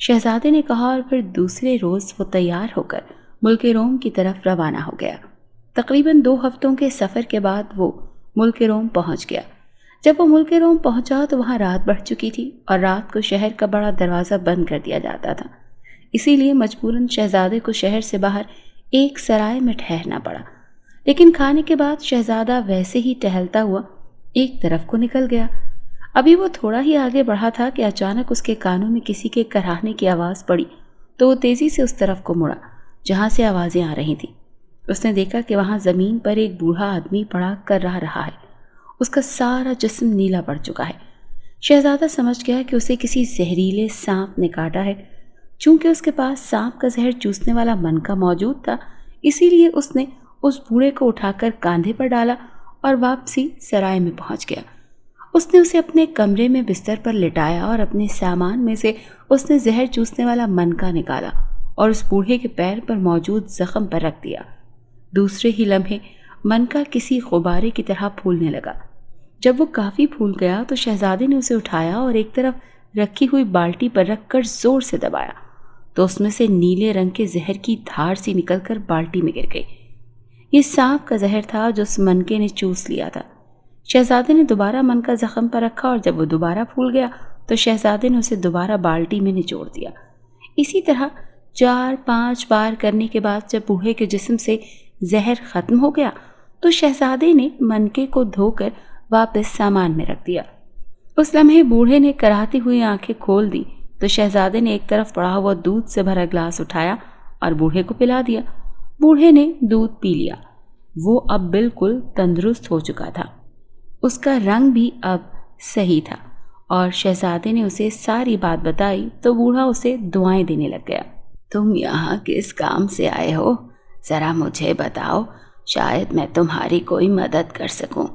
شہزادے نے کہا اور پھر دوسرے روز وہ تیار ہو کر ملک روم کی طرف روانہ ہو گیا۔ تقریباً 2 ہفتوں کے سفر کے بعد وہ ملک روم پہنچ گیا۔ جب وہ ملک روم پہنچا تو وہاں رات بڑھ چکی تھی اور رات کو شہر کا بڑا دروازہ بند کر دیا جاتا تھا، اسی لیے مجبوراً شہزادے کو شہر سے باہر ایک سرائے میں ٹھہرنا پڑا۔ لیکن کھانے کے بعد شہزادہ ویسے ہی ٹہلتا ہوا ایک طرف کو نکل گیا۔ ابھی وہ تھوڑا ہی آگے بڑھا تھا کہ اچانک اس کے کانوں میں کسی کے کراہنے کی آواز پڑی تو وہ تیزی سے اس طرف کو مڑا جہاں سے آوازیں آ رہی تھیں۔ اس نے دیکھا کہ وہاں زمین پر ایک بوڑھا آدمی پڑا کر رہا ہے۔ اس کا سارا جسم نیلا پڑ چکا ہے۔ شہزادہ سمجھ گیا کہ اسے کسی زہریلے سانپ نے کاٹا ہے۔ چونکہ اس کے پاس سانپ کا زہر چوسنے والا منکا موجود تھا، اسی لیے اس نے اس بوڑھے کو اٹھا کر کاندھے پر ڈالا اور واپسی سرائے میں پہنچ گیا۔ اس نے اسے اپنے کمرے میں بستر پر لٹایا اور اپنے سامان میں سے اس نے زہر چوسنے والا منکا نکالا اور اس بوڑھے کے پیر پر موجود زخم پر رکھ دیا۔ دوسرے ہی لمحے منکا کسی غبارے کی طرح پھولنے لگا۔ جب وہ کافی پھول گیا تو شہزادے نے اسے اٹھایا اور ایک طرف رکھی ہوئی بالٹی پر رکھ کر زور سے دبایا تو اس میں سے نیلے رنگ کے زہر کی دھار سی نکل کر بالٹی میں گر گئی۔ یہ سانپ کا زہر تھا جو اس منکے نے چوس لیا تھا۔ شہزادے نے دوبارہ منکا زخم پر رکھا اور جب وہ دوبارہ پھول گیا تو شہزادے نے اسے دوبارہ بالٹی میں نچوڑ دیا۔ اسی طرح 4-5 بار کرنے کے بعد جب بوڑھے کے جسم سے زہر ختم ہو گیا تو شہزادے نے منکے کو دھو کر واپس سامان میں رکھ دیا۔ اس لمحے بوڑھے نے کراہتی ہوئی آنکھیں کھول دی تو شہزادے نے ایک طرف پڑا ہوا دودھ سے بھرا گلاس اٹھایا اور بوڑھے کو پلا دیا۔ بوڑھے نے دودھ پی لیا۔ وہ اب بالکل تندرست ہو چکا تھا۔ اس کا رنگ بھی اب صحیح تھا اور شہزادے نے اسے ساری بات بتائی تو بوڑھا اسے دعائیں دینے لگ گیا۔ تم یہاں کس کام سے آئے ہو؟ ذرا مجھے بتاؤ، شاید میں تمہاری کوئی مدد کر سکوں،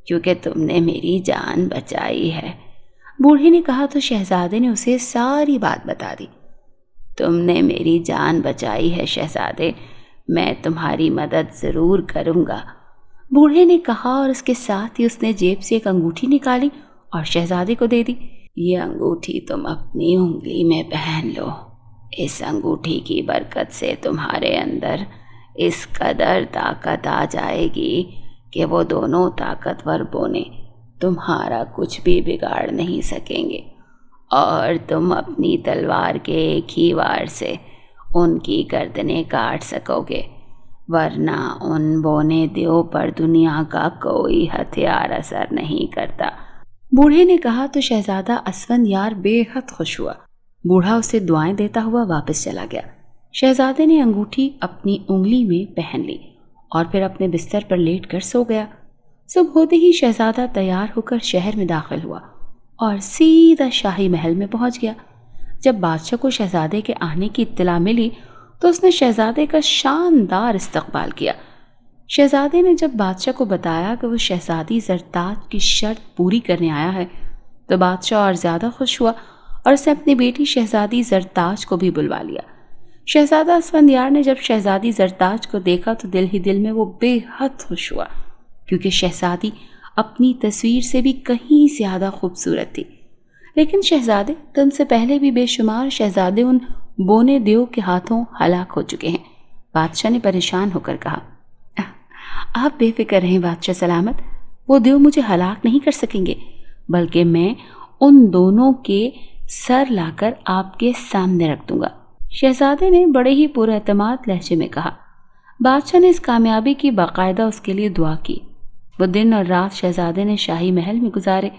کیونکہ تم نے میری جان بچائی ہے۔ بوڑھے نے کہا تو شہزادے نے اسے ساری بات بتا دی۔ تم نے میری جان بچائی ہے شہزادے، میں تمہاری مدد ضرور کروں گا، بوڑھے نے کہا اور اس کے ساتھ ہی اس نے جیب سے ایک انگوٹھی نکالی اور شہزادے کو دے دی۔ یہ انگوٹھی تم اپنی انگلی میں پہن لو، اس انگوٹھی کی برکت سے تمہارے اندر اس قدر طاقت آ جائے گی کہ وہ دونوں طاقتور بونے تمہارا کچھ بھی بگاڑ نہیں سکیں گے اور تم اپنی تلوار کے ایک ہی وار سے ان کی گردنیں کاٹ سکو گے، ورنہ ان بونے دیو پر دنیا کا کوئی ہتھیار اثر نہیں کرتا۔ بوڑھے نے کہا تو شہزادہ اسفندیار بے حد خوش ہوا۔ بوڑھا اسے دعائیں دیتا ہوا واپس چلا گیا۔ شہزادے نے انگوٹھی اپنی انگلی میں پہن لی اور پھر اپنے بستر پر لیٹ کر سو گیا۔ صبح ہوتے ہی شہزادہ تیار ہو کر شہر میں داخل ہوا اور سیدھا شاہی محل میں پہنچ گیا۔ جب بادشاہ کو شہزادے کے آنے کی اطلاع ملی تو اس نے شہزادے کا شاندار استقبال کیا۔ شہزادے نے جب بادشاہ کو بتایا کہ وہ شہزادی زرتاج کی شرط پوری کرنے آیا ہے تو بادشاہ اور زیادہ خوش ہوا اور اسے اپنی بیٹی شہزادی زرتاج کو بھی بلوا لیا۔ شہزادہ اسفندیار نے جب شہزادی زرتاج کو دیکھا تو دل ہی دل میں وہ بے حد خوش ہوا، کیونکہ شہزادی اپنی تصویر سے بھی کہیں زیادہ خوبصورت تھی۔ لیکن شہزادے، تم سے پہلے بھی بے شمار شہزادے ان بونے دیو کے ہاتھوں ہلاک ہو چکے ہیں، بادشاہ نے پریشان ہو کر کہا۔ آپ بے فکر رہیں بادشاہ سلامت، وہ دیو مجھے ہلاک نہیں کر سکیں گے، بلکہ میں ان دونوں کے سر لا کر آپ کے سامنے رکھ دوں گا، شہزادے نے بڑے ہی پر اعتماد لہجے میں کہا۔ بادشاہ نے اس کامیابی کی باقاعدہ اس کے لیے دعا کی۔ وہ دن اور رات شہزادے نے شاہی محل میں گزارے۔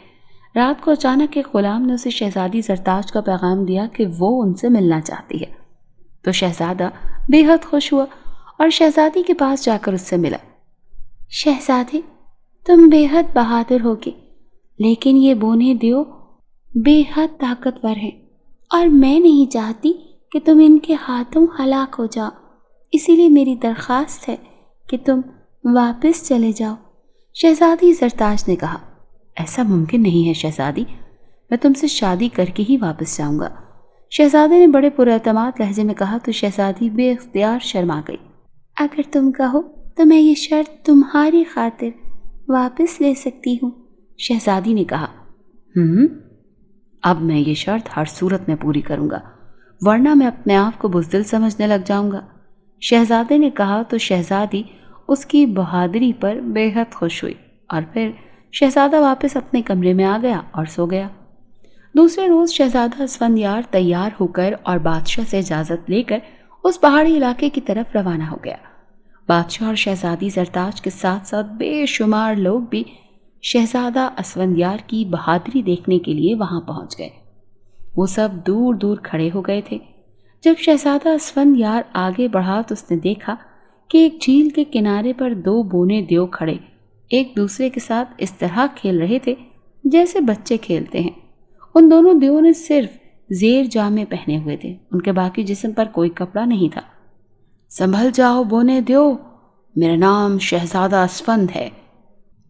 رات کو اچانک ایک غلام نے اسے شہزادی زرتاج کا پیغام دیا کہ وہ ان سے ملنا چاہتی ہے، تو شہزادہ بے حد خوش ہوا اور شہزادی کے پاس جا کر اس سے ملا۔ شہزادے، تم بے حد بہادر ہوگے، لیکن یہ بونے دیو بے حد طاقتور ہیں اور میں نہیں چاہتی کہ تم ان کے ہاتھوں ہلاک ہو جاؤ، اسی لیے میری درخواست ہے کہ تم واپس چلے جاؤ۔ شہزادی زرتاج نے کہا، ایسا ممکن نہیں ہے شہزادی، میں تم سے شادی کر کے ہی واپس جاؤں گا۔ شہزادے نے بڑے پر اعتماد لہجے میں کہا تو شہزادی بے اختیار شرما گئی۔ اگر تم کہو تو میں یہ شرط تمہاری خاطر واپس لے سکتی ہوں، شہزادی نے کہا۔ اب میں یہ شرط ہر صورت میں پوری کروں گا، ورنہ میں اپنے آپ کو بزدل سمجھنے لگ جاؤں گا۔ شہزادے نے کہا تو شہزادی اس کی بہادری پر بے حد خوش ہوئی اور پھر شہزادہ واپس اپنے کمرے میں آ گیا اور سو گیا۔ دوسرے روز شہزادہ اسفندیار تیار ہو کر اور بادشاہ سے اجازت لے کر اس پہاڑی علاقے کی طرف روانہ ہو گیا۔ بادشاہ اور شہزادی زرتاج کے ساتھ ساتھ بے شمار لوگ بھی شہزادہ اسفندیار کی بہادری دیکھنے کے لیے وہاں پہنچ گئے۔ وہ سب دور دور کھڑے ہو گئے تھے۔ جب شہزادہ اسفندیار آگے بڑھا تو اس نے دیکھا کہ ایک جھیل کے کنارے پر دو بونے دیو کھڑے ایک دوسرے کے ساتھ اس طرح کھیل رہے تھے جیسے بچے کھیلتے ہیں۔ ان دونوں دیو نے صرف زیر جامے پہنے ہوئے تھے، ان کے باقی جسم پر کوئی کپڑا نہیں تھا۔ سنبھل جاؤ بونے دیو، میرا نام شہزادہ اسفند ہے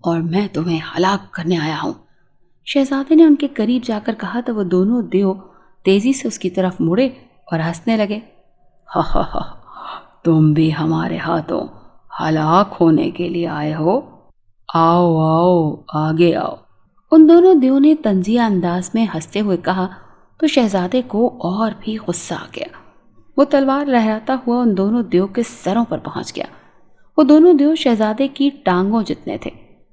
اور میں تمہیں ہلاک کرنے آیا ہوں، شہزادے نے ان کے قریب جا کر کہا تو وہ دونوں دیو تیزی سے اس کی طرف مڑے اور ہنسنے لگے۔ ہا ہا ہا، تم بھی ہمارے ہاتھوں ہلاک ہونے کے لیے آئے ہو؟ آؤ آؤ آگے آؤ۔ ان دونوں دیو نے طنزیہ انداز میں ہنستے ہوئے کہا تو شہزادے کو اور بھی غصہ آ گیا۔ وہ تلوار لہراتا ہوا ان دونوں دیو کے سروں پر پہنچ گیا۔ وہ دونوں دیو شہزادے کی ٹانگوں جتنے تھے۔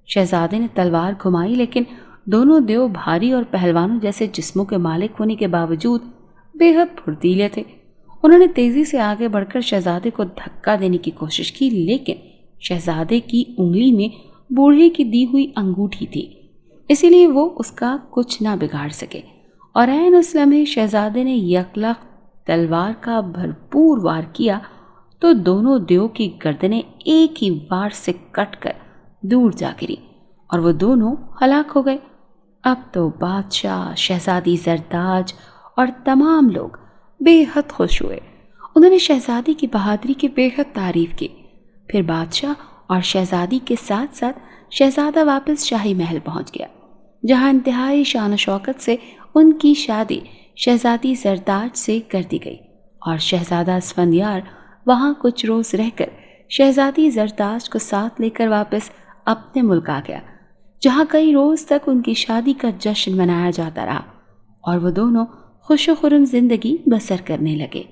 شہزادے نے تلوار گھمائی لیکن دونوں دیو بھاری اور پہلوانوں جیسے جسموں کے مالک ہونے کے باوجود بے حد پھرتیلے تھے۔ انہوں نے تیزی سے آگے بڑھ کر شہزادے کو دھکا دینے کی کوشش کی لیکن شہزادے کی انگلی میں بوڑھے کی دی ہوئی انگوٹھی تھی، اسی لیے وہ اس کا کچھ نہ بگاڑ سکے، اور عین اس لمحے شہزادے نے یکلخت تلوار کا بھرپور وار کیا تو دونوں دیو کی گردنیں ایک ہی وار سے کٹ کر دور جا گری اور وہ دونوں ہلاک ہو گئے۔ اب تو بادشاہ، شہزادی زرتاج اور تمام لوگ بے حد خوش ہوئے۔ انہوں نے شہزادی کی بہادری کی بے حد تعریف کی۔ پھر بادشاہ اور شہزادی کے ساتھ ساتھ شہزادہ واپس شاہی محل پہنچ گیا، جہاں انتہائی شان و شوکت سے ان کی شادی شہزادی زرتاج سے کر دی گئی اور شہزادہ اسفندیار وہاں کچھ روز رہ کر شہزادی زرتاج کو ساتھ لے کر واپس اپنے ملک آ گیا، جہاں کئی روز تک ان کی شادی کا جشن منایا جاتا رہا اور وہ دونوں خوش و خرم زندگی بسر کرنے لگے۔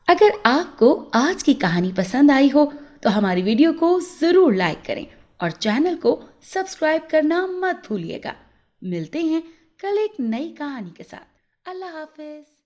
اگر آپ کو آج کی کہانی پسند آئی ہو تو ہماری ویڈیو کو ضرور لائک کریں اور چینل کو سبسکرائب کرنا مت بھولیے گا۔ ملتے ہیں کل ایک نئی کہانی کے ساتھ۔ اللہ حافظ۔